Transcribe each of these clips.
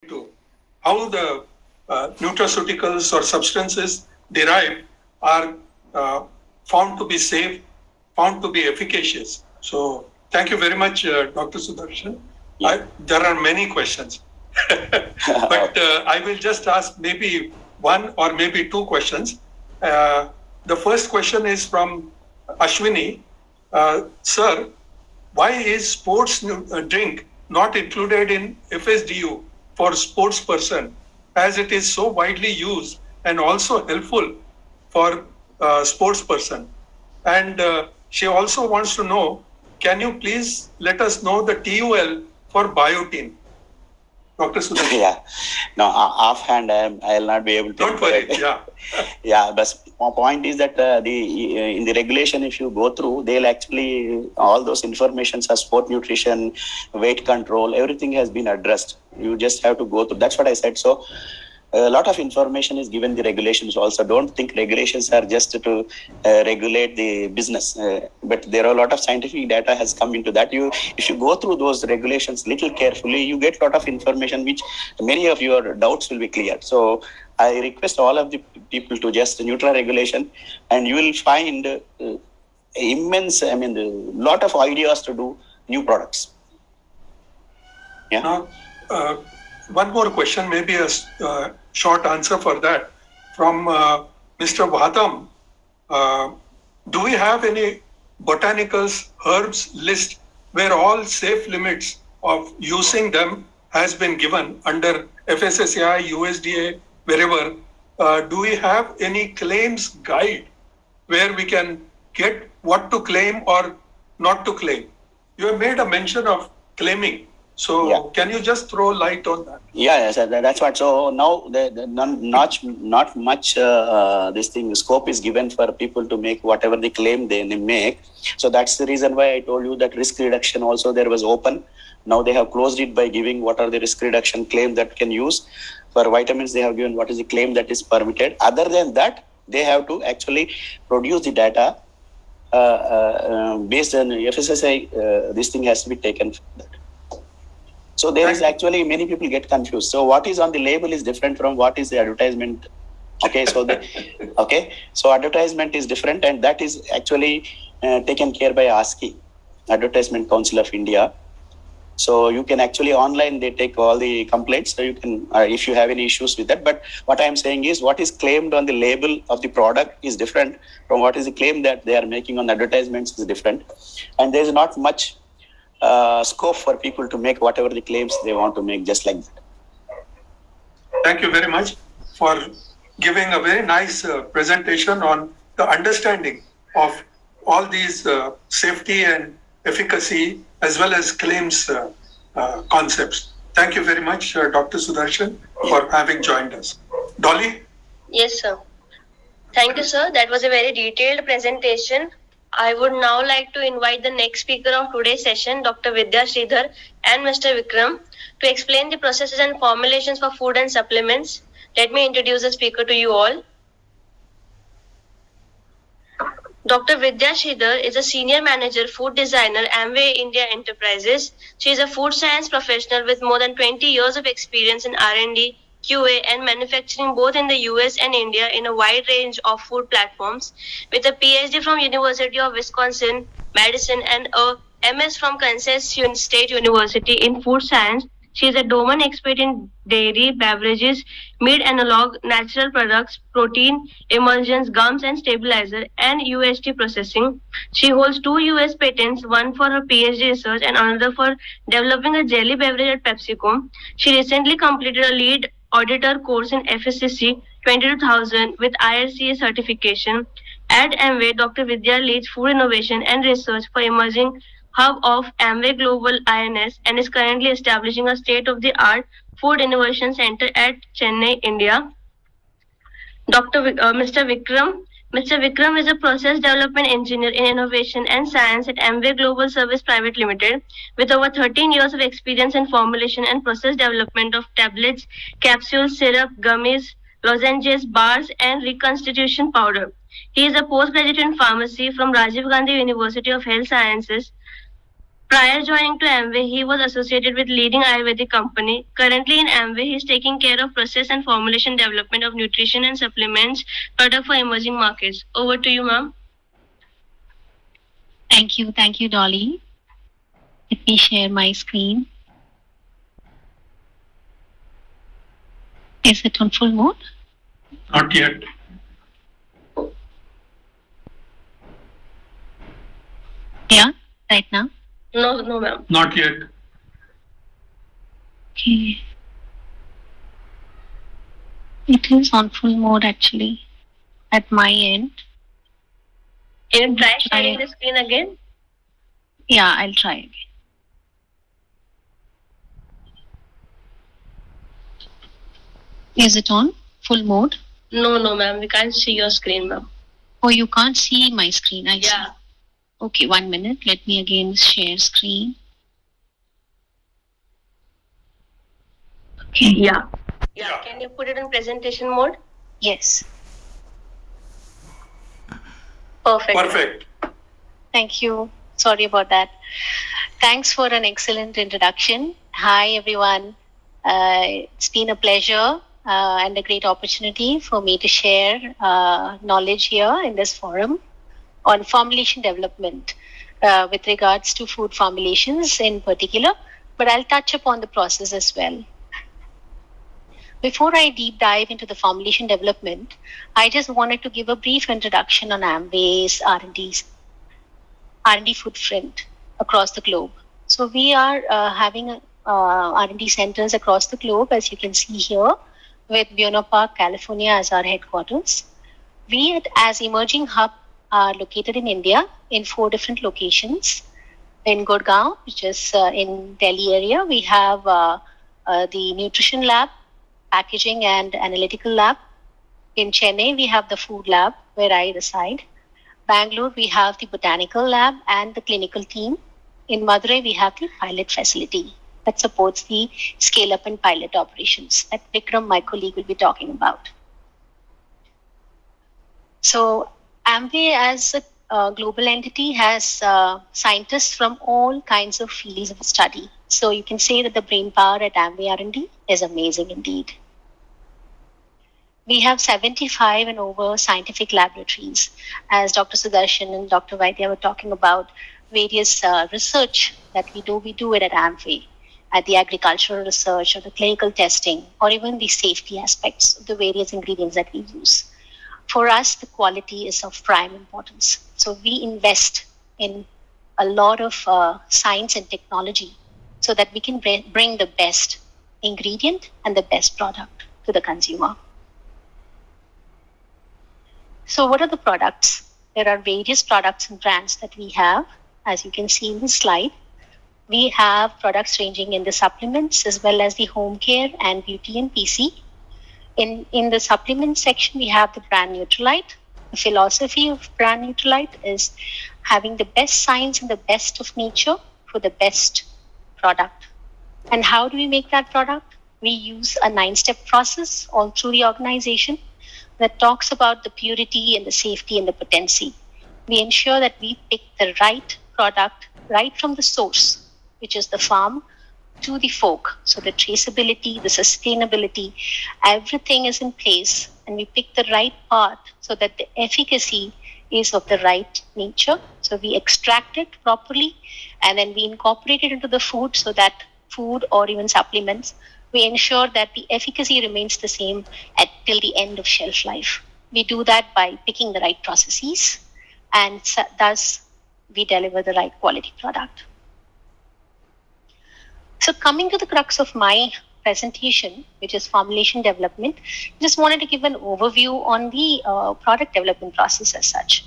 into how the nutraceuticals or substances derived are found to be safe, found to be efficacious. So thank you very much, Dr. Sudarshan. There are many questions, but I will just ask maybe one or maybe two questions. The first question is from Ashwini. Sir, why is sports drink not included in FSDU for sports person, as it is so widely used and also helpful for sports person? And she also wants to know, can you please let us know the TUL for biotin? Dr. Sudarshan. Yeah, no, offhand, I'll not be able to. Don't worry. Yeah. Yeah, but my point is that in the regulation, if you go through, they'll actually all those informations are sport nutrition, weight control, everything has been addressed. You just have to go through. That's what I said. So a lot of information is given the regulations also. Don't think regulations are just to regulate the business, but there are a lot of scientific data has come into that. If you go through those regulations little carefully, you get a lot of information which many of your doubts will be cleared. So I request all of the people to just neutral regulation, and you will find immense, a lot of ideas to do new products. Yeah. Now, one more question, maybe a short answer for that from Mr. Vadam. Do we have any botanicals, herbs list where all safe limits of using them has been given under FSSAI, USDA, wherever? Do we have any claims guide where we can get what to claim or not to claim? You have made a mention of claiming. So can you just throw light on that? Yes, that's what. So now not much this thing scope is given for people to make whatever the claim they make. So that's the reason why I told you that risk reduction also there was open. Now they have closed it by giving what are the risk reduction claim that can use. For vitamins they have given what is the claim that is permitted. Other than that, they have to actually produce the data based on FSSAI. This thing has to be taken from that. So there is actually many people get confused. So what is on the label is different from what is the advertisement. Okay, so advertisement is different, and that is actually taken care by ASCI, Advertisement Council of India. So you can actually online they take all the complaints. So you can if you have any issues with that. But what I am saying is what is claimed on the label of the product is different from what is the claim that they are making on advertisements is different, and there is not much scope for people to make whatever the claims they want to make, just like that. Thank you very much for giving a very nice presentation on the understanding of all these safety and efficacy as well as claims concepts. Thank you very much, Dr. Sudarshan, for having joined us. Dolly? Yes, sir. Thank you, sir. That was a very detailed presentation. I would now like to invite the next speaker of today's session, Dr. Vidya Sridhar and Mr. Vikram, to explain the processes and formulations for food and supplements. Let me introduce the speaker to you all. Dr. Vidya Sridhar is a Senior Manager, Food Designer, Amway India Enterprises. She is a food science professional with more than 20 years of experience in R&D, QA and manufacturing both in the US and India in a wide range of food platforms. With a PhD from University of Wisconsin, Madison and a MS from Kansas State University in food science, she is a domain expert in dairy, beverages, meat analog, natural products, protein, emulsions, gums and stabilizer, and UST processing. She holds 2 US patents, one for her PhD research and another for developing a jelly beverage at PepsiCo. She recently completed a lead auditor course in FSCC 22000 with IRCA certification. At Amway, Dr. Vidya leads food innovation and research for emerging hub of Amway Global INS and is currently establishing a state-of-the-art food innovation center at Chennai, India. Mr. Vikram. Mr. Vikram is a process development engineer in innovation and science at Amway Global Service Private Limited with over 13 years of experience in formulation and process development of tablets, capsules, syrup, gummies, lozenges, bars, and reconstitution powder. He is a postgraduate in pharmacy from Rajiv Gandhi University of Health Sciences. Prior joining to Amway, he was associated with leading Ayurvedic company. Currently in Amway, he is taking care of process and formulation development of nutrition and supplements product for emerging markets. Over to you, ma'am. Thank you, Dolly. Let me share my screen. Is it on full mode? Not yet. Yeah, right now. No, ma'am. Not yet. Okay. It is on full mode actually at my end. Can you try sharing the screen again? Yeah, I'll try again. Is it on full mode? No, ma'am. We can't see your screen, ma'am. Oh, you can't see my screen. I see. Yeah. Okay, 1 minute. Let me again share screen. Okay. Yeah. Yeah. Can you put it in presentation mode? Yes. Perfect. Perfect. Thank you. Sorry about that. Thanks for an excellent introduction. Hi, everyone. It's been a pleasure and a great opportunity for me to share knowledge here in this forum on formulation development with regards to food formulations in particular, but I'll touch upon the process as well. Before I deep dive into the formulation development, I just wanted to give a brief introduction on Amway's R&D footprint across the globe. So we are having R&D centers across the globe, as you can see here, with Buena Park, California as our headquarters. We as Emerging Hub are located in India in 4 different locations. In Gurgaon, which is in Delhi area, we have the nutrition lab, packaging and analytical lab. In Chennai, we have the food lab where I reside. Bangalore, we have the botanical lab and the clinical team. In Madurai, we have the pilot facility that supports the scale-up and pilot operations that Vikram, my colleague, will be talking about. So Amway as a global entity has scientists from all kinds of fields of study. So you can say that the brain power at Amway R&D is amazing indeed. We have 75 and over scientific laboratories. As Dr. Sudarshan and Dr. Vaidya were talking about various research that we do it at Amway, at the agricultural research or the clinical testing, or even the safety aspects of the various ingredients that we use. For us, the quality is of prime importance. So we invest in a lot of science and technology so that we can bring the best ingredient and the best product to the consumer. So what are the products? There are various products and brands that we have, as you can see in this slide. We have products ranging in the supplements as well as the home care and beauty and PC. In the supplement section, we have the brand Neutralite. The philosophy of brand Neutralite is having the best science and the best of nature for the best product. And how do we make that product? We use a 9-step process all through the organization that talks about the purity and the safety and the potency. We ensure that we pick the right product right from the source, which is the farm, to the fork. So the traceability, the sustainability, everything is in place, and we pick the right part so that the efficacy is of the right nature. So we extract it properly and then we incorporate it into the food so that food or even supplements, we ensure that the efficacy remains the same till the end of shelf life. We do that by picking the right processes, and thus we deliver the right quality product. So coming to the crux of my presentation, which is formulation development, just wanted to give an overview on the product development process as such.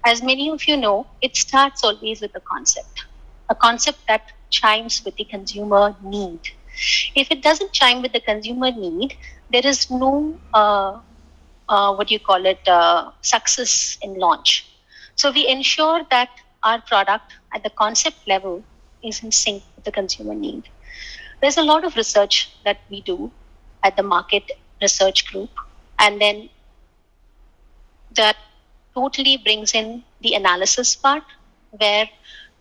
As many of you know, it starts always with a concept that chimes with the consumer need. If it doesn't chime with the consumer need, there is no, success in launch. So we ensure that our product at the concept level is in sync with the consumer need. There's a lot of research that we do at the market research group, and then that totally brings in the analysis part, where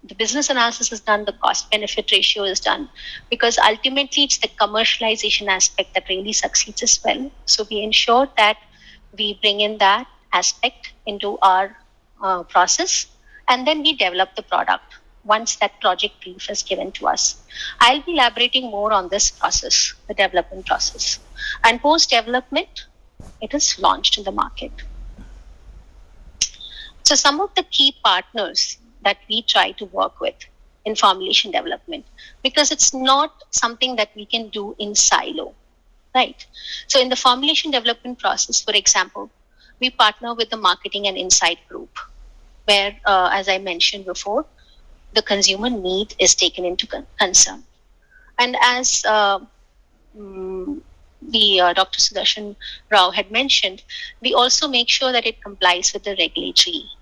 the business analysis is done, the cost benefit ratio is done, because ultimately it's the commercialization aspect that really succeeds as well. So we ensure that we bring in that aspect into our process, and then we develop the product once that project brief is given to us. I'll be elaborating more on this process, the development process. And post development, it is launched in the market. So some of the key partners that we try to work with in formulation development, because it's not something that we can do in silo, right? So in the formulation development process, for example, we partner with the marketing and insight group, where, as I mentioned before, the consumer need is taken into concern. And as Dr. Sudarshan Rao had mentioned, we also make sure that it complies with the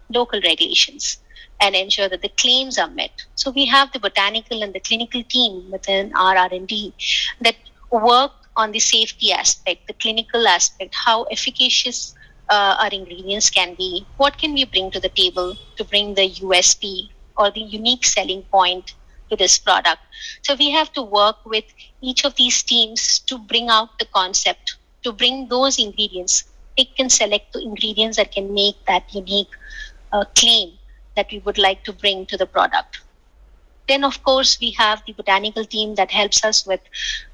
local regulations and ensure that the claims are met. So we have the botanical and the clinical team within our R&D that work on the safety aspect, the clinical aspect, how efficacious our ingredients can be, what can we bring to the table to bring the USP or the unique selling point to this product. So we have to work with each of these teams to bring out the concept, to bring those ingredients, pick and select the ingredients that can make that unique claim that we would like to bring to the product. Then, of course, we have the botanical team that helps us with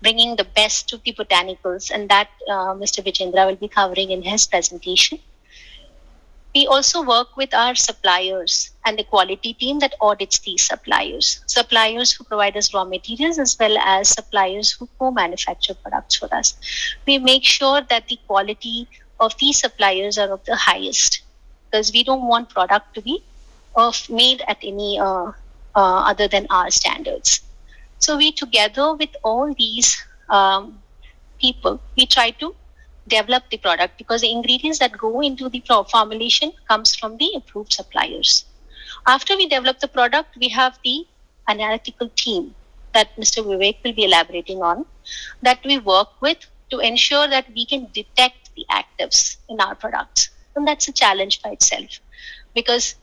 bringing the best of the botanicals, and that Mr. Vijendra will be covering in his presentation. We also work with our suppliers and the quality team that audits these suppliers who provide us raw materials, as well as suppliers who co-manufacture products for us. We make sure that the quality of these suppliers are of the highest, because we don't want product to be made at any other than our standards. So we, together with all these people, we try to develop the product, because the ingredients that go into the formulation comes from the approved suppliers. After we develop the product, we have the analytical team that Mr. Vivek will be elaborating on, that we work with to ensure that we can detect the actives in our products. And that's a challenge by itself, because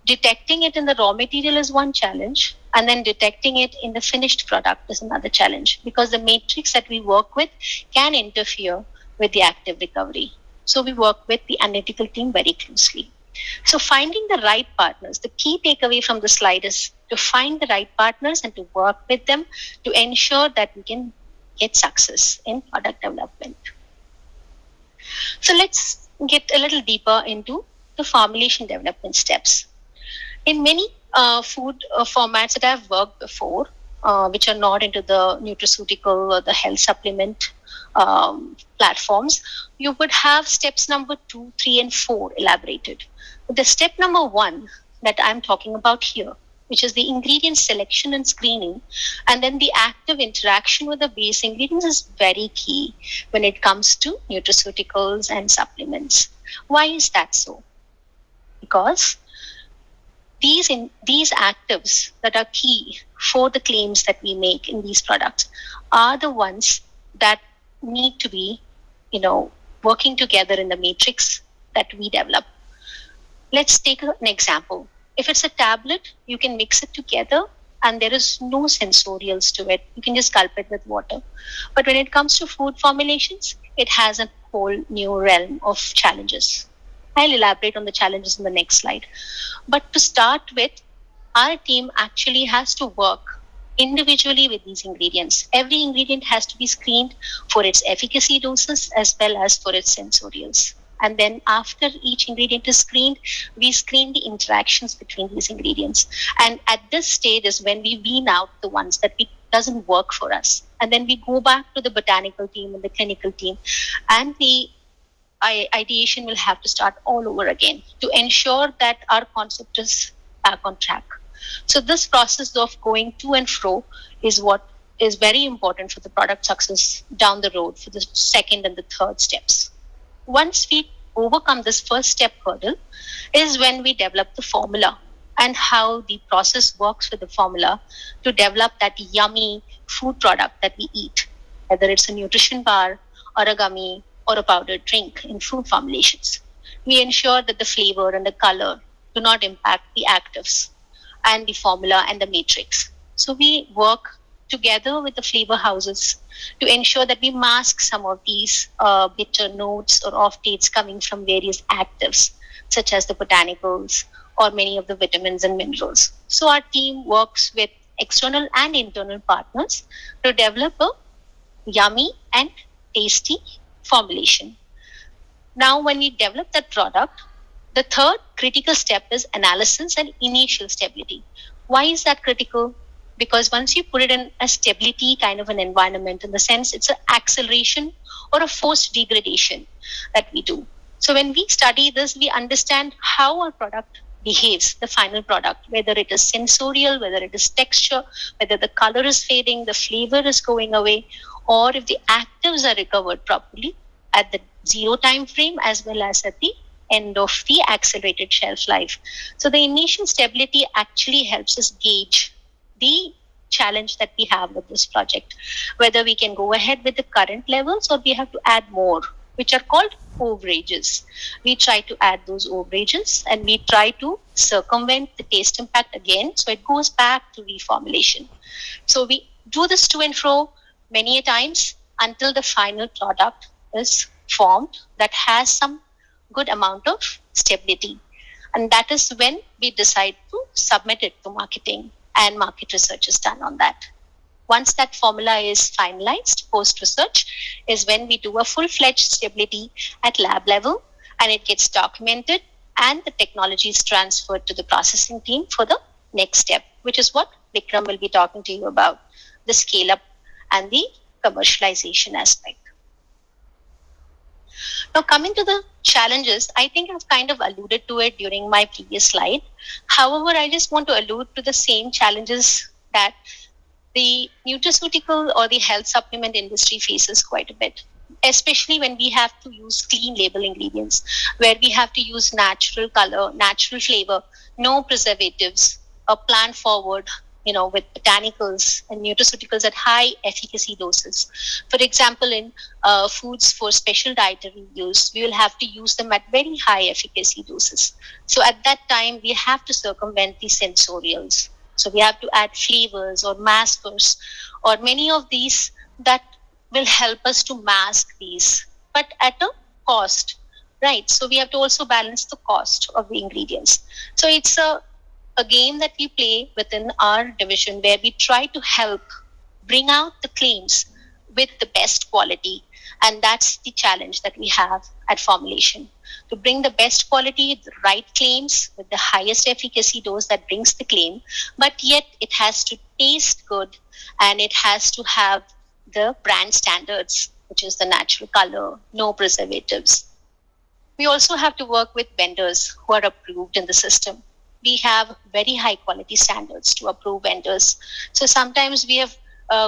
detecting it in the raw material is one challenge, and then detecting it in the finished product is another challenge, because the matrix that we work with can interfere with the active recovery. So we work with the analytical team very closely. So finding the right partners, the key takeaway from the slide is to find the right partners and to work with them to ensure that we can get success in product development. So let's get a little deeper into the formulation development steps. In many food formats that I've worked before, which are not into the nutraceutical or the health supplement platforms, you would have steps number 2, 3, and 4 elaborated. But the step number 1 that I'm talking about here, which is the ingredient selection and screening, and then the active interaction with the base ingredients, is very key when it comes to nutraceuticals and supplements. Why is that so? Because these actives that are key for the claims that we make in these products are the ones that need to be, working together in the matrix that we develop. Let's take an example. If it's a tablet, you can mix it together and there is no sensorials to it. You can just gulp it with water. But when it comes to food formulations, it has a whole new realm of challenges. I'll elaborate on the challenges in the next slide. But to start with, our team actually has to work individually with these ingredients. Every ingredient has to be screened for its efficacy doses as well as for its sensorials. And then after each ingredient is screened, we screen the interactions between these ingredients. And at this stage is when we wean out the ones that doesn't work for us. And then we go back to the botanical team and the clinical team, and the ideation will have to start all over again to ensure that our concept is back on track. So this process of going to and fro is what is very important for the product success down the road for the second and the third steps. Once we overcome this first step hurdle is when we develop the formula and how the process works with the formula to develop that yummy food product that we eat, whether it's a nutrition bar or a gummy or a powdered drink in food formulations. We ensure that the flavor and the color do not impact the actives. and the formula and the matrix. So we work together with the flavor houses to ensure that we mask some of these bitter notes or off dates coming from various actives, such as the botanicals or many of the vitamins and minerals. So our team works with external and internal partners to develop a yummy and tasty formulation. Now, when we develop that product, the third critical step is analysis and initial stability. Why is that critical? Because once you put it in a stability kind of an environment, in the sense it's an acceleration or a forced degradation that we do. So when we study this, we understand how our product behaves, the final product, whether it is sensorial, whether it is texture, whether the color is fading, the flavor is going away, or if the actives are recovered properly at the zero time frame as well as at the end of the accelerated shelf life. So the initial stability actually helps us gauge the challenge that we have with this project, whether we can go ahead with the current levels or we have to add more, which are called overages. We try to add those overages and we try to circumvent the taste impact again, so it goes back to reformulation. So we do this to and fro many a times until the final product is formed that has some good amount of stability. And that is when we decide to submit it to marketing, and market research is done on that. Once that formula is finalized, post-research is when we do a full-fledged stability at lab level, and it gets documented and the technology is transferred to the processing team for the next step, which is what Vikram will be talking to you about, the scale-up and the commercialization aspect. Now, coming to the challenges, I think I've kind of alluded to it during my previous slide. However, I just want to allude to the same challenges that the nutraceutical or the health supplement industry faces quite a bit, especially when we have to use clean label ingredients, where we have to use natural color, natural flavor, no preservatives, a plant forward, with botanicals and nutraceuticals at high efficacy doses. For example, in foods for special dietary use, we will have to use them at very high efficacy doses. So at that time, we have to circumvent the sensorials. So we have to add flavors or maskers or many of these that will help us to mask these, but at a cost, right? So we have to also balance the cost of the ingredients. So it's a game that we play within our division where we try to help bring out the claims with the best quality. And that's the challenge that we have at formulation, to bring the best quality, the right claims with the highest efficacy dose that brings the claim, but yet it has to taste good and it has to have the brand standards, which is the natural color, no preservatives. We also have to work with vendors who are approved in the system. We have very high quality standards to approve vendors. So sometimes we have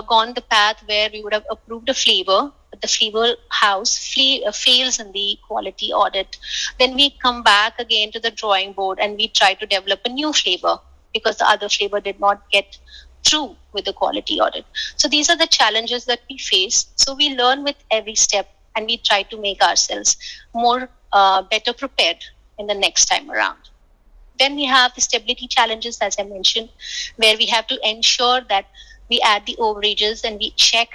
gone the path where we would have approved a flavor, but the flavor house fails in the quality audit. Then we come back again to the drawing board and we try to develop a new flavor because the other flavor did not get through with the quality audit. So these are the challenges that we face. So we learn with every step and we try to make ourselves more better prepared in the next time around. Then we have the stability challenges, as I mentioned, where we have to ensure that we add the overages and we check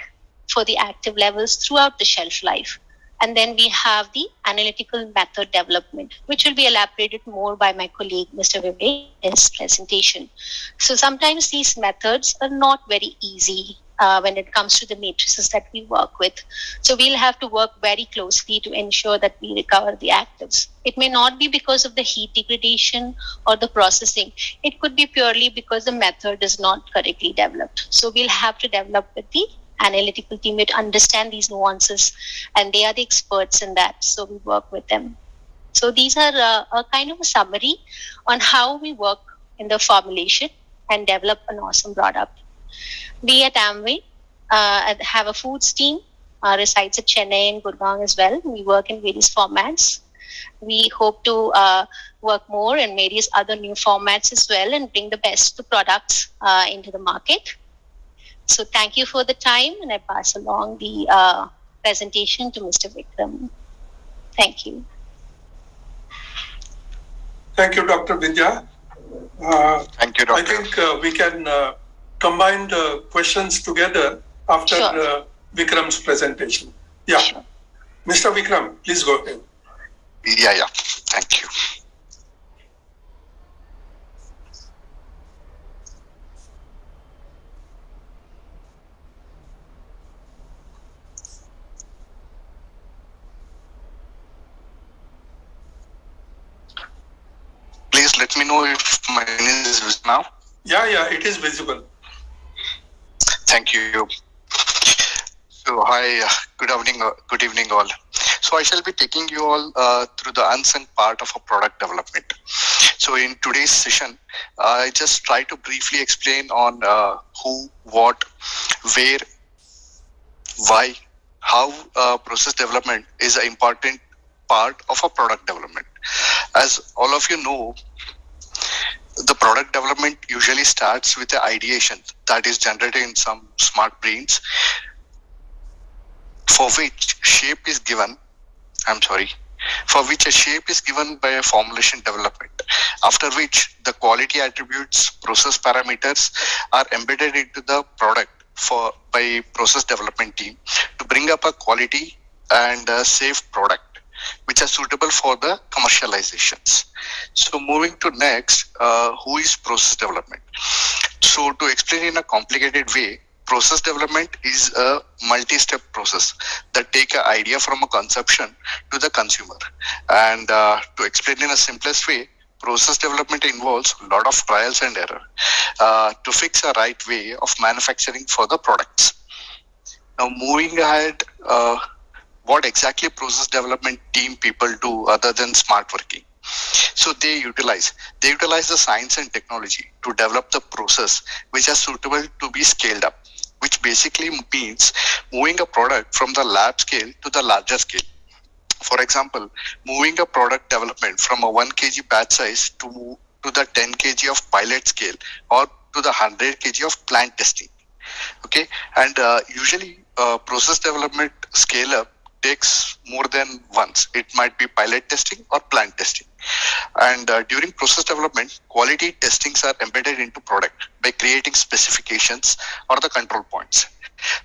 for the active levels throughout the shelf life. And then we have the analytical method development, which will be elaborated more by my colleague, Mr. Vivek, in his presentation. So sometimes these methods are not very easy when it comes to the matrices that we work with. So we'll have to work very closely to ensure that we recover the actives. It may not be because of the heat degradation or the processing. It could be purely because the method is not correctly developed. So we'll have to develop with the analytical team to understand these nuances, and they are the experts in that. So we work with them. So these are a kind of a summary on how we work in the formulation and develop an awesome product. We at Amway have a foods team, resides at Chennai and Gurgaon as well. We work in various formats. We hope to work more in various other new formats as well and bring the best of the products into the market. So thank you for the time, and I pass along the presentation to Mr. Vikram. Thank you. Thank you, Dr. Vidya. Thank you, I Doctor. think we can combine the questions together after Sure. Vikram's presentation. Yeah. Sure. Mr. Vikram, please go ahead. Yeah. Thank you. Please let me know if my screen is visible now. Yeah, it is visible. Thank you. So, hi, good evening, all. So, I shall be taking you all through the unsung part of a product development. So, in today's session, I just try to briefly explain on who, what, where, why, how process development is an important part of a product development. As all of you know, the product development usually starts with the ideation that is generated in some smart brains, for which a shape is given by a formulation development, after which the quality attributes, process parameters are embedded into the product by process development team to bring up a quality and a safe product which are suitable for the commercializations. So moving to next, who is process development? So to explain in a complicated way, process development is a multi-step process that take an idea from a conception to the consumer. And to explain in a simplest way, process development involves a lot of trials and error to fix a right way of manufacturing for the products. Now moving ahead, what exactly process development team people do other than smart working? So they utilize the science and technology to develop the process which are suitable to be scaled up, which basically means moving a product from the lab scale to the larger scale. For example, moving a product development from a 1 kg batch size to the 10 kg of pilot scale or to the 100 kg of plant testing. Okay, and usually process development scale up takes more than once. It might be pilot testing or plant testing. And during process development, quality testings are embedded into product by creating specifications or the control points.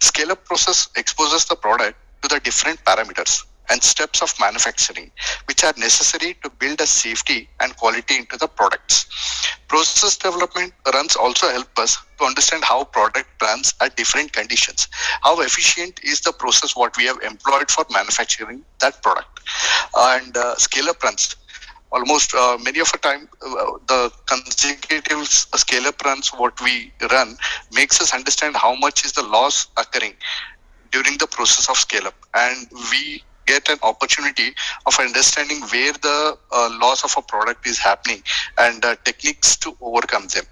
Scale up process exposes the product to the different parameters and steps of manufacturing which are necessary to build a safety and quality into the products. Process development runs also help us to understand how product runs at different conditions. How efficient is the process what we have employed for manufacturing that product. And scale up runs. Almost many of the time, the consecutive scale up runs what we run makes us understand how much is the loss occurring during the process of scale up, and we get an opportunity of understanding where the loss of a product is happening and techniques to overcome them.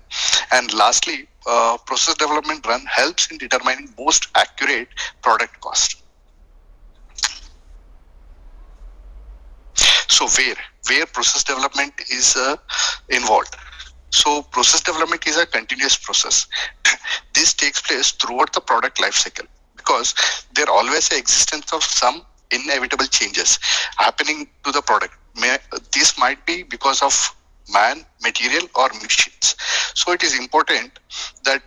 And lastly, process development run helps in determining most accurate product cost. So where process development is involved. So process development is a continuous process. This takes place throughout the product life cycle because there always a existence of some inevitable changes happening to the product. This might be because of man, material or machines. So it is important that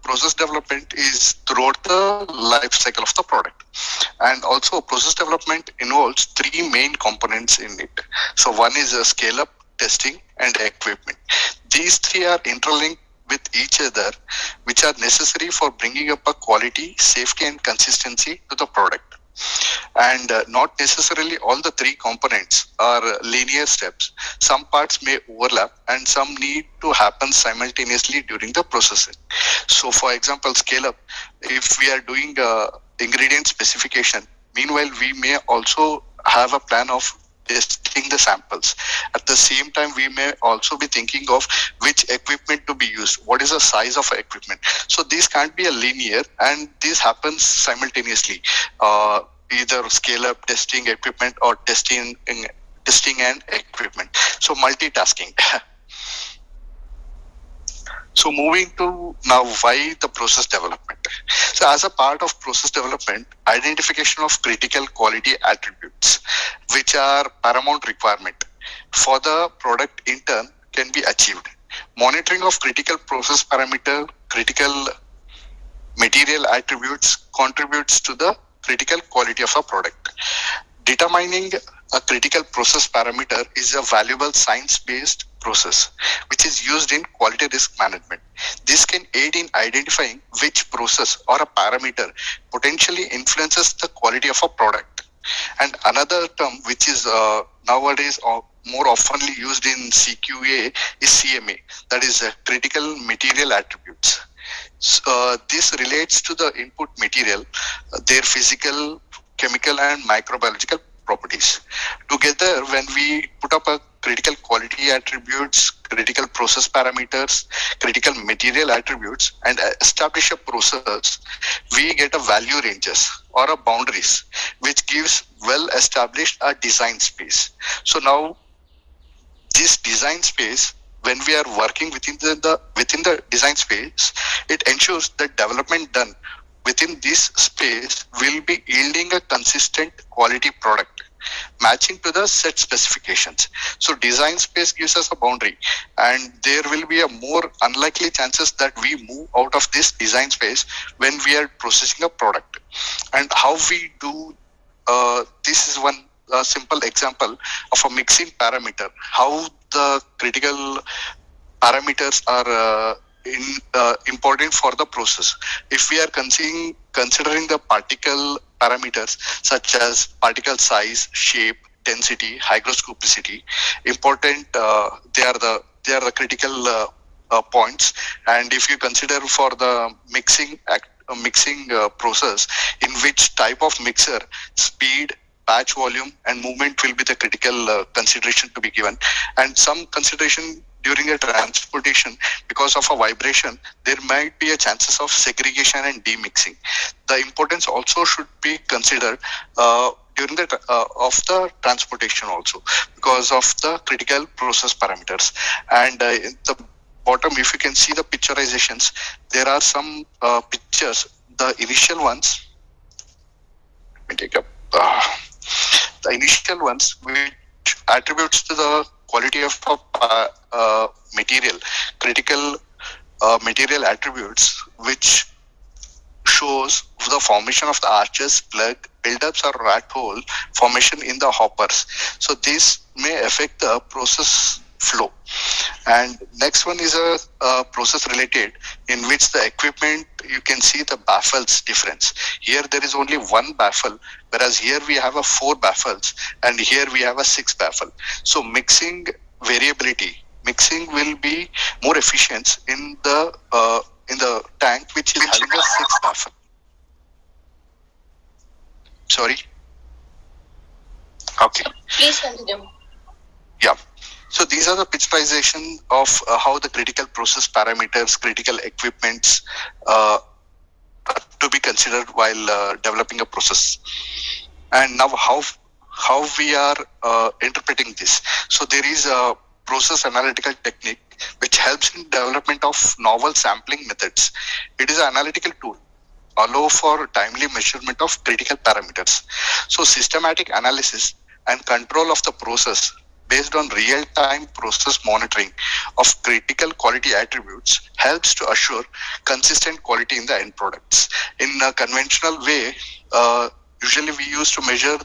process development is throughout the life cycle of the product. And also process development involves three main components in it. So one is a scale up, testing and equipment. These three are interlinked with each other, which are necessary for bringing up a quality, safety and consistency to the product. And not necessarily all the three components are linear steps. Some parts may overlap and some need to happen simultaneously during the processing. So for example, scale up, if we are doing ingredient specification, meanwhile we may also have a plan of testing the samples. At the same time, we may also be thinking of which equipment to be used, what is the size of equipment. So this can't be a linear, and this happens simultaneously. Either scale up, testing equipment, or testing and equipment. So multitasking. So moving to now, why the process development? So as a part of process development, identification of critical quality attributes, which are paramount requirement for the product in turn, can be achieved. Monitoring of critical process parameter, critical material attributes contributes to the critical quality of a product. Determining a critical process parameter is a valuable science-based process which is used in quality risk management. This can aid in identifying which process or a parameter potentially influences the quality of a product. And another term which is nowadays more oftenly used in CQA is CMA, that is critical material attributes. This relates to the input material, their physical, chemical and microbiological properties. Together, when we put up a critical quality attributes, critical process parameters, critical material attributes, and establish a process, we get a value ranges or a boundaries, which gives well established a design space. So now this design space, when we are working within the design space, it ensures that development done within this space will be yielding a consistent quality product matching to the set specifications. So design space gives us a boundary, and there will be a more unlikely chances that we move out of this design space when we are processing a product. And how we do this is one simple example of a mixing parameter, how the critical parameters are important for the process. If we are considering the particle parameters such as particle size, shape, density, hygroscopicity, important, they are the critical points. And if you consider for the mixing process, in which type of mixer, speed, batch volume and movement will be the critical consideration to be given. And some consideration during a transportation, because of a vibration, there might be a chances of segregation and demixing. The importance also should be considered during the of the transportation also, because of the critical process parameters. And in the bottom, if you can see the picturizations, there are some pictures. The initial ones, let me take up the initial ones, which attributes to the quality of material, critical material attributes, which shows the formation of the arches, plug, buildups or rat hole formation in the hoppers. So this may affect the process flow. And next one is a process related, in which the equipment, you can see the baffles difference. Here there is only one baffle, whereas here we have a 4 baffles and here we have a 6 baffle. So mixing variability, mixing will be more efficient in the tank which is having a 6 baffle. Sorry. Okay. Please continue. Yeah. So these are the picturization of how the critical process parameters, critical equipments to be considered while developing a process. And now how we are interpreting this. So there is a process analytical technique which helps in development of novel sampling methods. It is an analytical tool, allow for timely measurement of critical parameters. So systematic analysis and control of the process based on real-time process monitoring of critical quality attributes helps to assure consistent quality in the end products. In a conventional way, usually we used to measure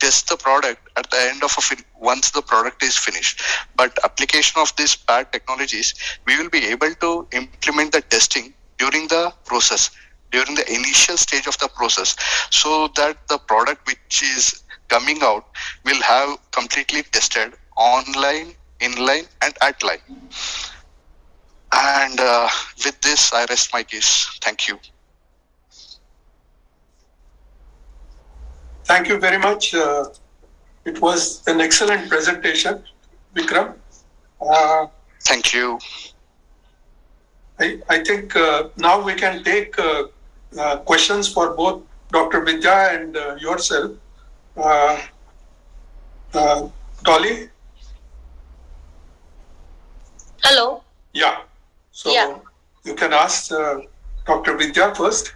test the product at the end of once the product is finished. But application of these bad technologies, we will be able to implement the testing during the process, during the initial stage of the process, so that the product which is coming out will have completely tested online, inline and at line. And with this, I rest my case. Thank you. Thank you very much. It was an excellent presentation, Vikram. Thank you. I think now we can take questions for both Dr. Vidya and yourself. Dolly? Hello. Yeah. So Yeah. you can ask Dr. Vidya first.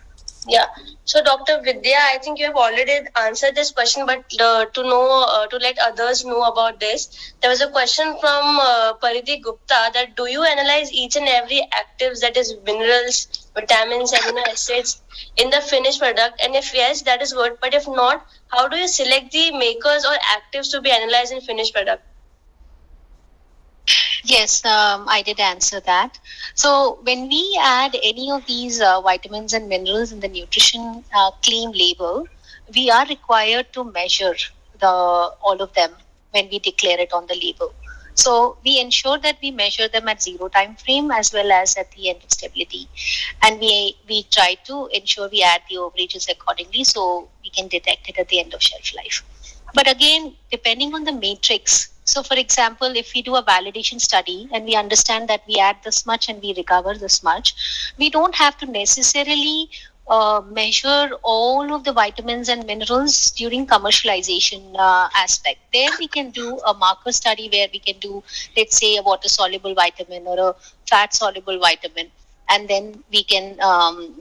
Yeah. So, Dr. Vidya, I think you have already answered this question, but to let others know about this, there was a question from Paridhi Gupta that do you analyze each and every actives, that is minerals, vitamins, amino acids in the finished product? And if yes, that is good. But if not, how do you select the makers or actives to be analyzed in finished product? Yes, I did answer that. So when we add any of these vitamins and minerals in the nutrition claim label, we are required to measure all of them when we declare it on the label. So we ensure that we measure them at zero time frame as well as at the end of stability, and we try to ensure we add the overages accordingly so we can detect it at the end of shelf life. But again, depending on the matrix. So, for example, if we do a validation study and we understand that we add this much and we recover this much, we don't have to necessarily measure all of the vitamins and minerals during commercialization aspect. There we can do a marker study where we can do, let's say, a water soluble vitamin or a fat soluble vitamin, and then we can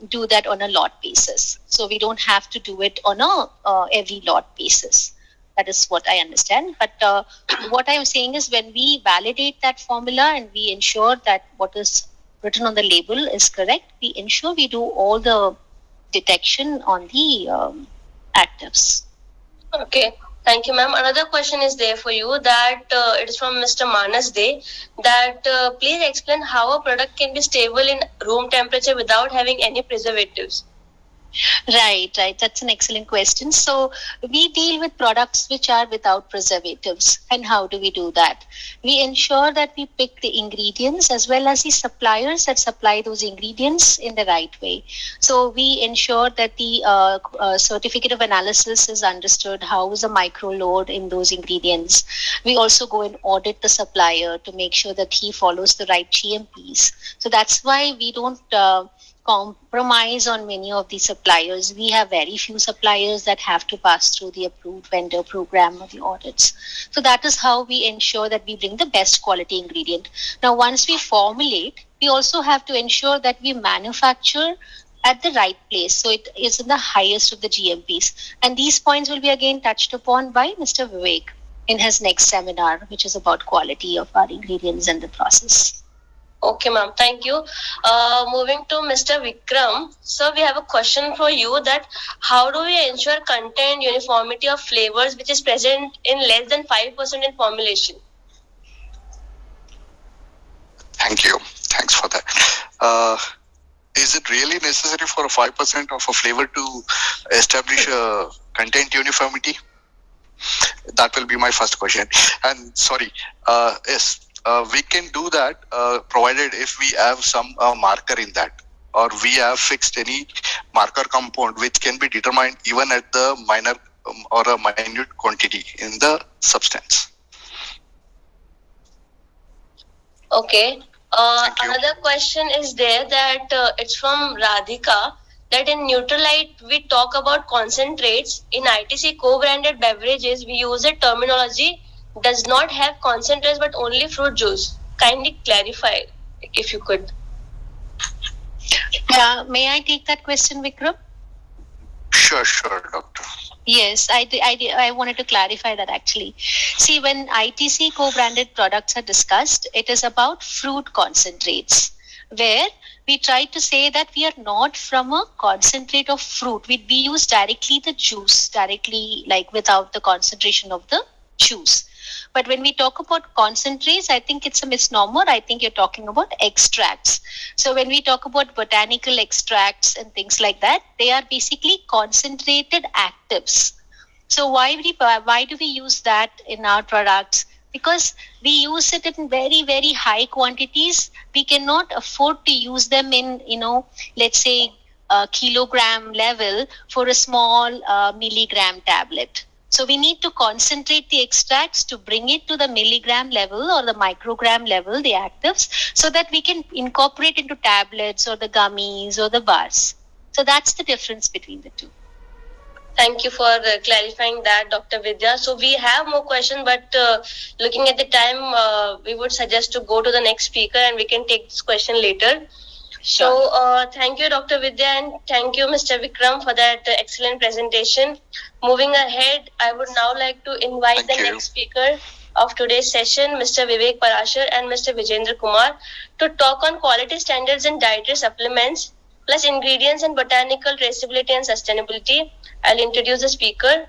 do that on a lot basis. So we don't have to do it on a every lot basis. That is what I understand. But what I'm saying is when we validate that formula and we ensure that what is written on the label is correct, we ensure we do all the detection on the actives. Okay. Thank you, ma'am. Another question is there for you that it is from Mr. Manas Day that please explain how a product can be stable in room temperature without having any preservatives. Right. That's an excellent question. So we deal with products which are without preservatives. And how do we do that? We ensure that we pick the ingredients as well as the suppliers that supply those ingredients in the right way. So we ensure that the certificate of analysis is understood. How is the micro load in those ingredients? We also go and audit the supplier to make sure that he follows the right GMPs. So that's why we don't compromise on many of the suppliers. We have very few suppliers that have to pass through the approved vendor program or the audits. So that is how we ensure that we bring the best quality ingredient. Now, once we formulate, we also have to ensure that we manufacture at the right place. So it is in the highest of the GMPs. And these points will be again touched upon by Mr. Vivek in his next seminar, which is about quality of our ingredients and the process. Okay, ma'am. Thank you. Moving to Mr. Vikram. So we have a question for you that how do we ensure content uniformity of flavors which is present in less than 5% in formulation? Thank you. Thanks for that. Is it really necessary for 5% of a flavor to establish a content uniformity? That will be my first question. And sorry, yes. We can do that provided if we have some marker in that, or we have fixed any marker compound which can be determined even at the minor or a minute quantity in the substance. Okay. Another question is there that it's from Radhika that in Neutralite we talk about concentrates. In ITC co-branded beverages we use a terminology does not have concentrates but only fruit juice. Kindly clarify if you could. Yeah, may I take that question, Vikram? Sure, doctor. Yes, I wanted to clarify that actually. See, when ITC co-branded products are discussed, it is about fruit concentrates, where we try to say that we are not from a concentrate of fruit. We use directly the juice, directly like without the concentration of the juice. But when we talk about concentrates, I think it's a misnomer. I think you're talking about extracts. So when we talk about botanical extracts and things like that, they are basically concentrated actives. So why do we use that in our products? Because we use it in very, very high quantities. We cannot afford to use them in, let's say, a kilogram level for a small milligram tablet. So we need to concentrate the extracts to bring it to the milligram level or the microgram level, the actives, so that we can incorporate into tablets or the gummies or the bars. So that's the difference between the two. Thank you for clarifying that, Dr. Vidya. So we have more questions, but looking at the time, we would suggest to go to the next speaker and we can take this question later. So, thank you, Dr. Vidya, and thank you, Mr. Vikram, for that excellent presentation. Moving ahead, I would now like to invite the next speaker of today's session, Mr. Vivek Parashar and Mr. Vijendra Kumar, to talk on quality standards in dietary supplements, plus ingredients and botanical traceability and sustainability. I'll introduce the speaker.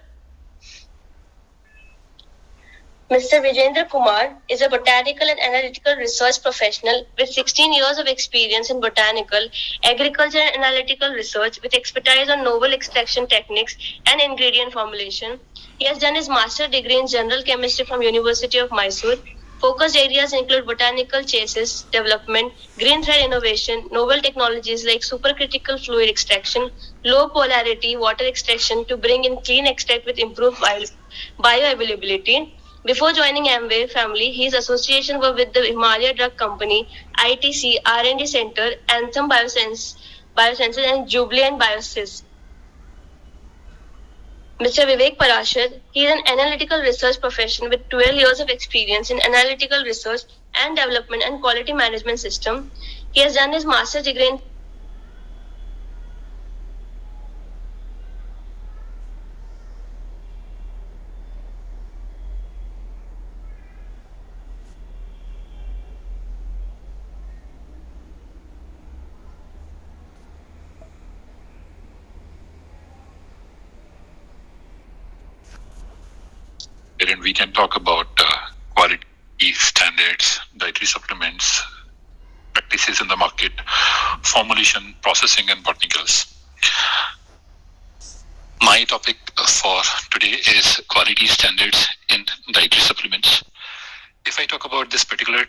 Mr. Vijendra Kumar is a botanical and analytical research professional with 16 years of experience in botanical, agriculture and analytical research with expertise on novel extraction techniques and ingredient formulation. He has done his master's degree in general chemistry from University of Mysore. Focus areas include botanical chases development, green thread innovation, novel technologies like supercritical fluid extraction, low polarity water extraction to bring in clean extract with improved bioavailability. Before joining Amway family, his association were with the Himalaya Drug Company, ITC, R&D Center, Anthem Biosciences and Jubilant Biosys. Mr. Vivek Parashar, he is an analytical research professional with 12 years of experience in analytical research and development and quality management system. He has done his master's degree in and we can talk about quality standards, dietary supplements, practices in the market, formulation, processing, and botanicals. My topic for today is quality standards in dietary supplements. If I talk about this particular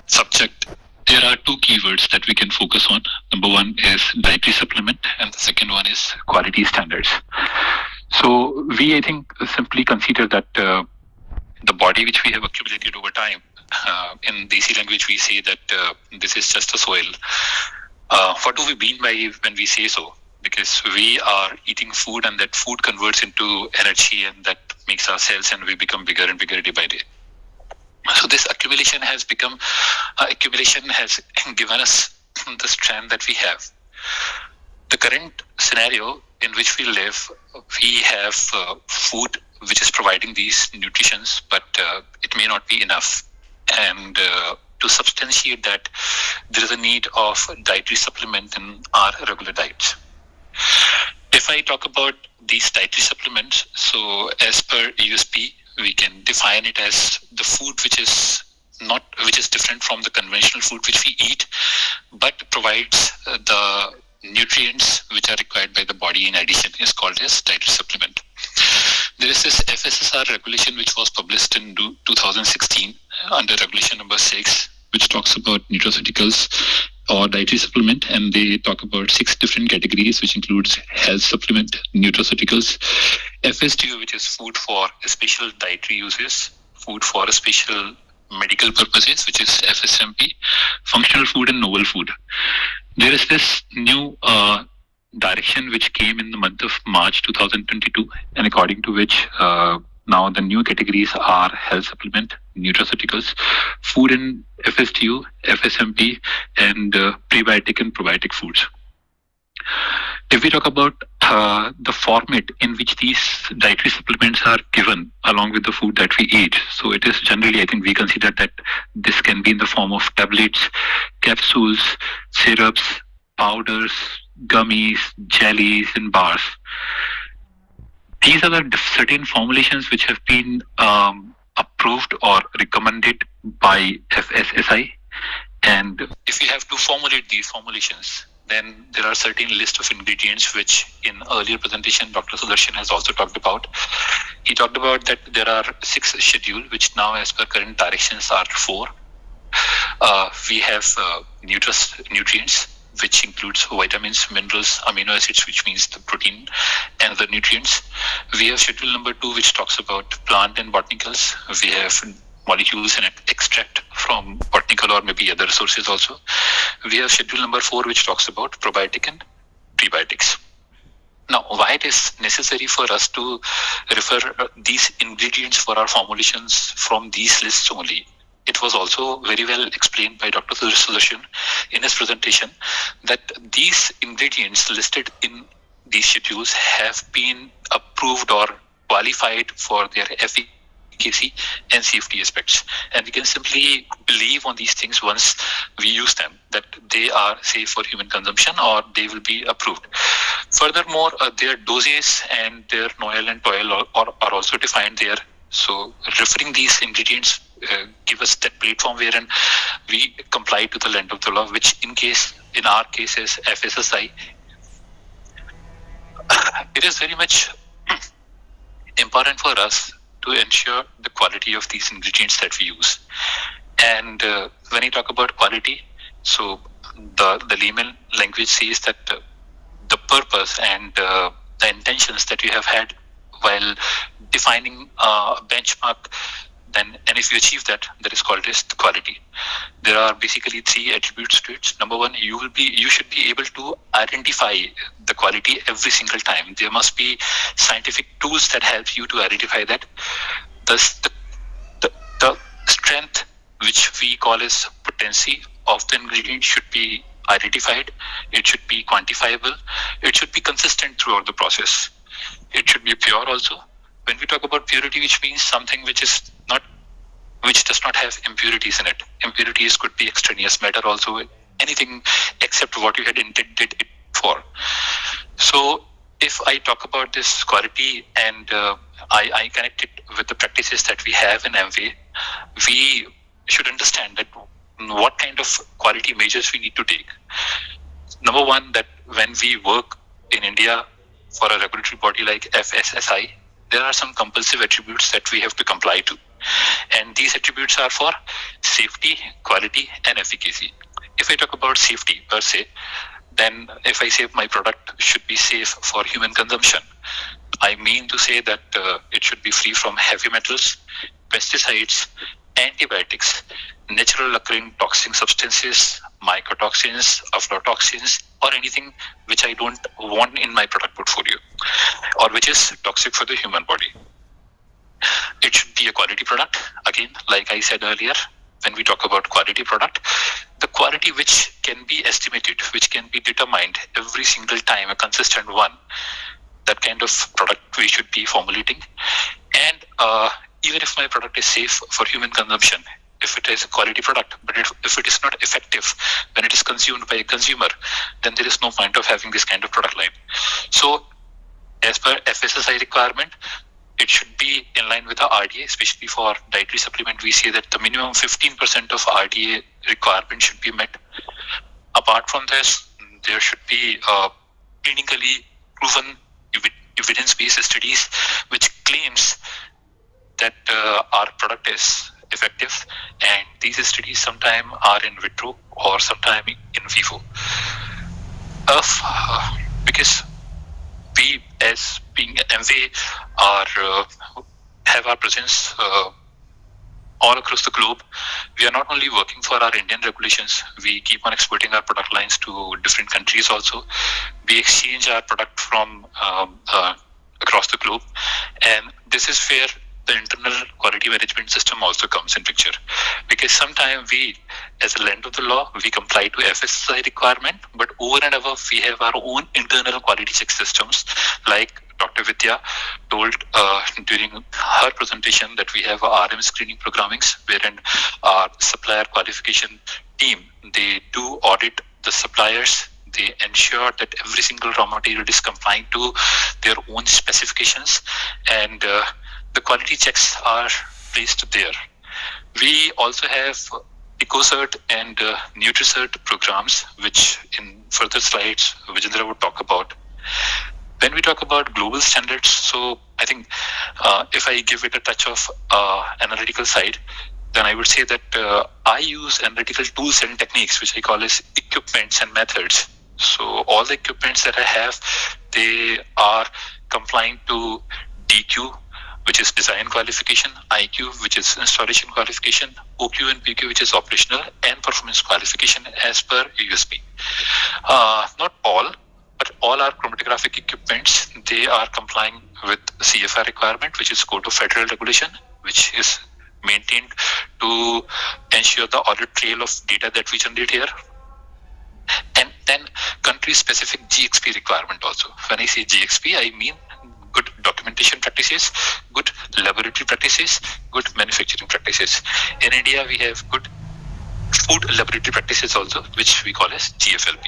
subject, there are two keywords that we can focus on. Number one is dietary supplement, and the second one is quality standards. So we, I think, simply consider that the body which we have accumulated over time, in Desi language we say that this is just a soil. What do we mean by when we say so? Because we are eating food and that food converts into energy and that makes our cells and we become bigger and bigger day by day. So this accumulation has given us the strength that we have. The current scenario in which we live, we have food which is providing these nutritions, but it may not be enough. And to substantiate that, there is a need of dietary supplement in our regular diets. If I talk about these dietary supplements, so as per USP, we can define it as the food which is different from the conventional food which we eat, but provides the nutrients which are required by the body in addition, is called as dietary supplement. There is this FSSR regulation which was published in 2016 under regulation number 6, which talks about nutraceuticals or dietary supplement, and they talk about 6 different categories, which includes health supplement, nutraceuticals, FSDU, which is food for special dietary uses, food for special medical purposes, which is FSMP, functional food, and novel food. There is this new direction which came in the month of March 2022, and according to which now the new categories are health supplement, nutraceuticals, food and FSTU, FSMP, and prebiotic and probiotic foods. If we talk about the format in which these dietary supplements are given along with the food that we eat, so it is generally, I think we consider that this can be in the form of tablets, capsules, syrups, powders, gummies, jellies, and bars. These are the certain formulations which have been approved or recommended by FSSI. And if you have to formulate these formulations, then there are certain list of ingredients which in earlier presentation Dr. Sudarshan has also talked about. He talked about that there are 6 schedules, which now as per current directions are 4. We have nutrients, which includes vitamins, minerals, amino acids, which means the protein and other nutrients. We have schedule number 2, which talks about plant and botanicals. We have molecules and extract from botanical or maybe other sources also. We have schedule number 4, which talks about probiotic and prebiotics. Now, why it is necessary for us to refer these ingredients for our formulations from these lists only it was also very well explained by Dr. Sudarshan in his presentation that these ingredients listed in these schedules have been approved or qualified for their efficacy and safety aspects. And we can simply believe on these things once we use them, that they are safe for human consumption or they will be approved. Furthermore, their doses and their NOAEL and TOEL are also defined there. So referring these ingredients give us that platform wherein we comply to the letter of the law, which in our case is FSSAI. It is very much important for us to ensure the quality of these ingredients that we use. And when I talk about quality, so the layman language says that the purpose and the intentions that you have had while defining a benchmark, and if you achieve that, that is called as quality. There are basically 3 attributes to it. Number one, you should be able to identify the quality every single time. There must be scientific tools that help you to identify that. Thus, the strength, which we call as potency of the ingredient, should be identified. It should be quantifiable. It should be consistent throughout the process. It should be pure also. When we talk about purity, which means something which does not have impurities in it. Impurities could be extraneous matter also, anything except what you had intended it for. So if I talk about this quality and I connect it with the practices that we have in Amway, we should understand that what kind of quality measures we need to take. Number one, that when we work in India for a regulatory body like FSSAI, there are some compulsive attributes that we have to comply to. And these attributes are for safety, quality, and efficacy. If I talk about safety per se, then if I say my product should be safe for human consumption, I mean to say that it should be free from heavy metals, pesticides, antibiotics, natural occurring toxic substances, mycotoxins, aflatoxins, or anything which I don't want in my product portfolio or which is toxic for the human body. It should be a quality product. Again, like I said earlier, when we talk about quality product, the quality which can be estimated, which can be determined every single time, a consistent one, that kind of product we should be formulating. And even if my product is safe for human consumption, if it is a quality product, but if it is not effective when it is consumed by a consumer, then there is no point of having this kind of product line. So as per FSSAI requirement, it should be in line with the RDA, especially for dietary supplement. We say that the minimum 15% of RDA requirement should be met. Apart from this, there should be clinically proven evidence-based studies which claims that our product is effective, and these studies sometimes are in vitro or sometimes in vivo. Because we, as being Amway, have our presence all across the globe. We are not only working for our Indian regulations, we keep on exporting our product lines to different countries also. We exchange our product from across the globe, and this is where the internal quality management system also comes in picture. Because sometimes we, as a land of the law, we comply to FSSAI requirement, but over and above, we have our own internal quality check systems. Like Dr. Vidya told during her presentation that we have a RM screening programmings, wherein our supplier qualification team, they do audit the suppliers. They ensure that every single raw material is complying to their own specifications, and the quality checks are placed there. We also have EcoCert and NutriCert programs, which in further slides, Vijendra would talk about. When we talk about global standards, so I think if I give it a touch of analytical side, then I would say that I use analytical tools and techniques, which I call as equipments and methods. So all the equipments that I have, they are complying to DQ, which is design qualification, IQ, which is installation qualification, OQ and PQ, which is operational, and performance qualification as per USP. Not all, but all our chromatographic equipments, they are complying with CFR requirement, which is Code of Federal Regulation, which is maintained to ensure the audit trail of data that we generate here. And then country-specific GXP requirement also. When I say GXP, I mean good documentation practices, good laboratory practices, good manufacturing practices. In India, we have good food laboratory practices also, which we call as GFLP.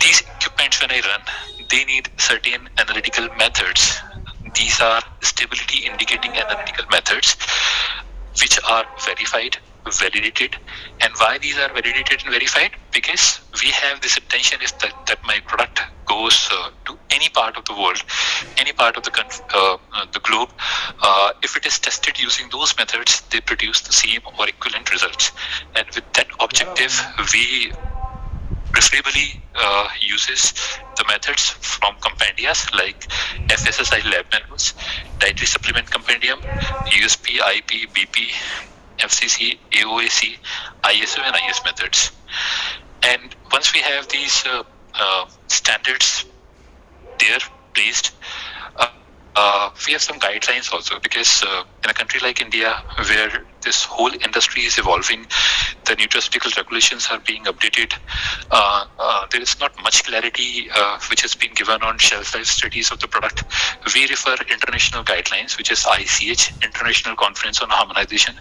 These equipments, when I run, they need certain analytical methods. These are stability indicating analytical methods, which are verified, validated. And why these are validated and verified? Because we have this intention is that my product goes to any part of the world, any part of the globe. If it is tested using those methods, they produce the same or equivalent results. And with that objective, we preferably uses the methods from compendias like FSSI lab manuals, dietary supplement compendium, USP, IP, BP, FCC, AOAC, ISO and IS methods. And once we have these standards there placed, we have some guidelines also, because in a country like India, where this whole industry is evolving, the nutraceutical regulations are being updated. There is not much clarity which has been given on shelf life studies of the product. We refer international guidelines, which is ICH, International Conference on Harmonization.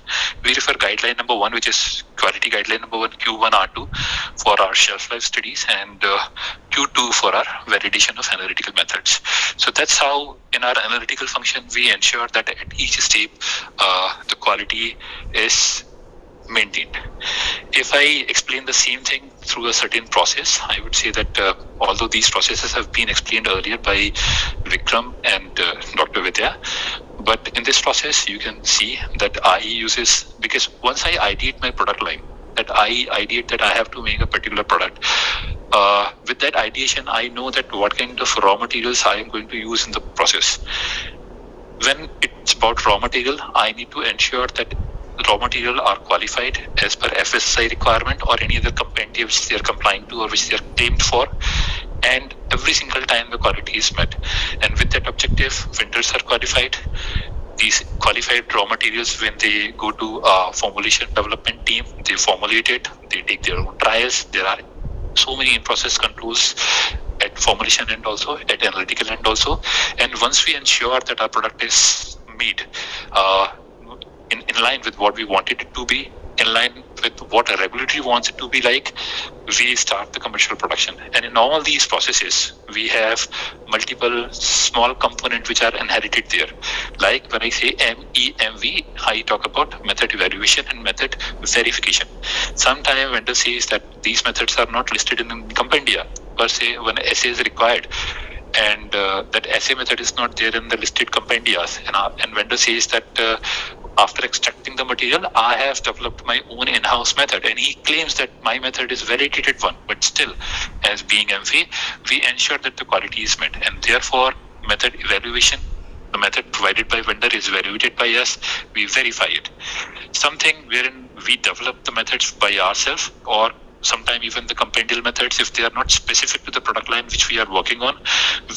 We refer guideline number 1, which is quality guideline number 1, Q1R2 for our shelf life studies, and Q2 for our validation of analytical methods. So that's how in our analytical function we ensure that at each step the quality is maintained. If I explain the same thing through a certain process, I would say that although these processes have been explained earlier by Vikram and Dr. Vidya, but in this process you can see that I uses, because once I ideate my product line, that I ideate that I have to make a particular product. With that ideation, I know that what kind of raw materials I am going to use in the process. When it's about raw material, I need to ensure that raw material are qualified as per FSSI requirement or any other compendium which they are complying to or which they are claimed for. And every single time the quality is met. And with that objective, vendors are qualified. These qualified raw materials, when they go to a formulation development team, they formulate it, they take their own trials. There are so many in-process controls at formulation end also, at analytical end also. And once we ensure that our product is made in line with what we wanted it to be, in line with what a regulatory wants it to be like, we start the commercial production. And in all these processes, we have multiple small components which are inherited there. Like when I say MEMV, I talk about method evaluation and method verification. Sometimes vendor says that these methods are not listed in compendia per se when assay is required. And that assay method is not there in the listed compendias. And vendor says that after extracting the material, I have developed my own in-house method. And he claims that my method is validated one. But still, as being MV, we ensure that the quality is met. And therefore, method evaluation, the method provided by vendor is evaluated by us. We verify it. Something wherein we develop the methods by ourselves, or sometimes even the compendial methods, if they are not specific to the product line which we are working on,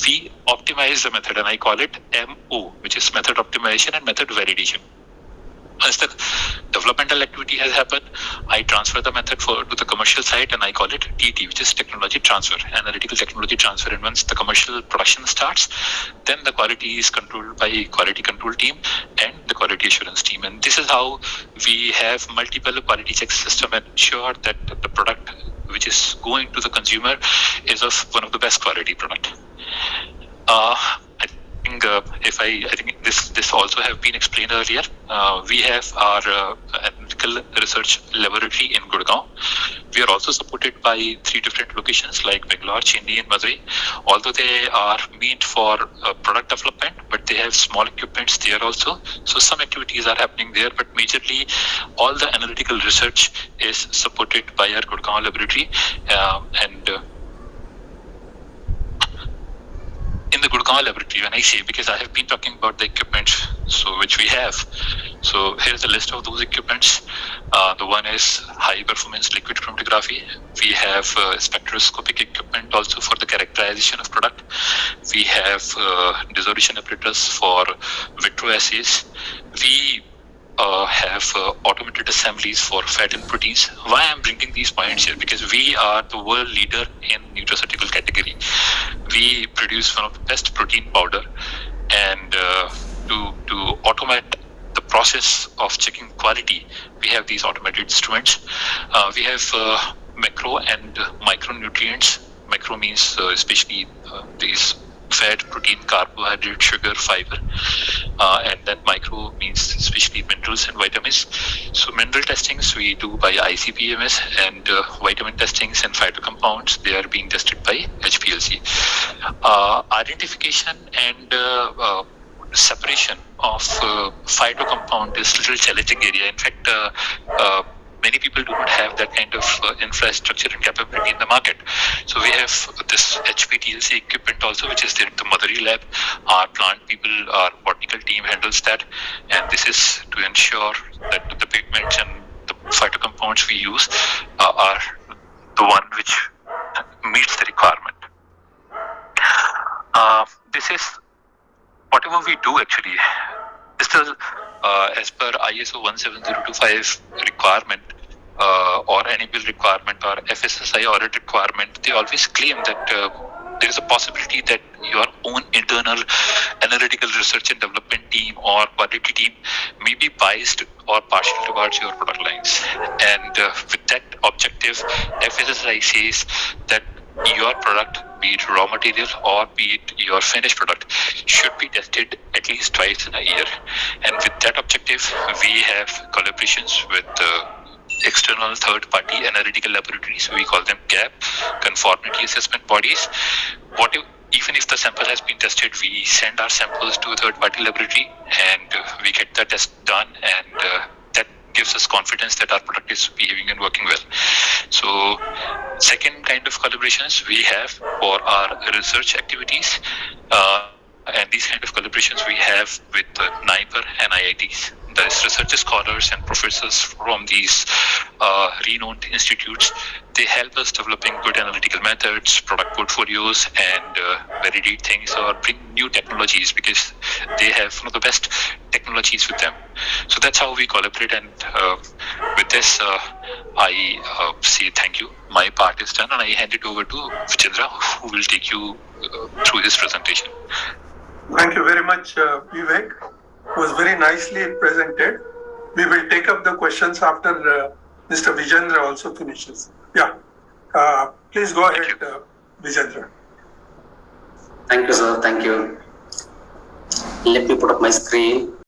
we optimize the method, and I call it MO, which is method optimization and method validation. Once the developmental activity has happened, I transfer the method to the commercial site, and I call it TT, which is technology transfer, analytical technology transfer. And once the commercial production starts, then the quality is controlled by quality control team and the quality assurance team. And this is how we have multiple quality check system and ensure that the product which is going to the consumer is of one of the best quality product. I think this also have been explained earlier. We have our analytical research laboratory in Gurgaon. We are also supported by 3 different locations like Bangalore, Chennai, and Madurai. Although they are meant for product development, but they have small equipments there also. So some activities are happening there, but majorly all the analytical research is supported by our Gurgaon laboratory. In the Gurgaon laboratory, when I say, because I have been talking about the equipment which we have, So here's a list of those equipments. The one is high performance liquid chromatography. We have spectroscopic equipment also for the characterization of product. We have dissolution apparatus for vitro assays. We have automated assemblies for fat and proteins. Why I'm bringing these points here? Because we are the world leader in nutraceutical category. We produce one of the best protein powder, and to automate the process of checking quality, we have these automated instruments. We have macro and micronutrients. Macro means especially these fat, protein, carbohydrate, sugar, fiber, and then micro means especially minerals and vitamins. So mineral testings we do by ICP-MS, and vitamin testings and phytocompounds, they are being tested by HPLC. Identification and separation of phytocompound is a little challenging area. In fact, many people do not have that kind of infrastructure and capability in the market. So we have this HPTLC equipment also, which is there in the Madurai lab. Our plant people, our botanical team handles that, and this is to ensure that the pigments and the phytocompounds we use are the one which meets the requirement. This is whatever we do actually. This is as per ISO 17025 requirement or NABL requirement or FSSAI audit requirement. They always claim that there is a possibility that your own internal analytical research and development team or quality team may be biased or partial towards your product lines. And with that objective, FSSAI says that your product, be it raw material or be it your finished product, should be tested at least twice in a year. And with that objective, we have collaborations with external third-party analytical laboratories. We call them CAP, conformity assessment bodies. Even if the sample has been tested, we send our samples to a third-party laboratory and we get the test done, and that gives us confidence that our product is behaving and working well. So second kind of collaborations we have for our research activities, and these kind of collaborations we have with NIPER and IITs. There's research scholars and professors from these renowned institutes. They help us developing good analytical methods, product portfolios, and validate things or bring new technologies, because they have one of the best technologies with them. So that's how we collaborate, and with this I say thank you. My part is done, and I hand it over to Vijendra, who will take you through his presentation. Thank you very much, Vivek. It was very nicely presented. We will take up the questions after Mr. Vijendra also finishes. Yeah, please go ahead, Vijendra. Thank you, sir. Thank you. Let me put up my screen.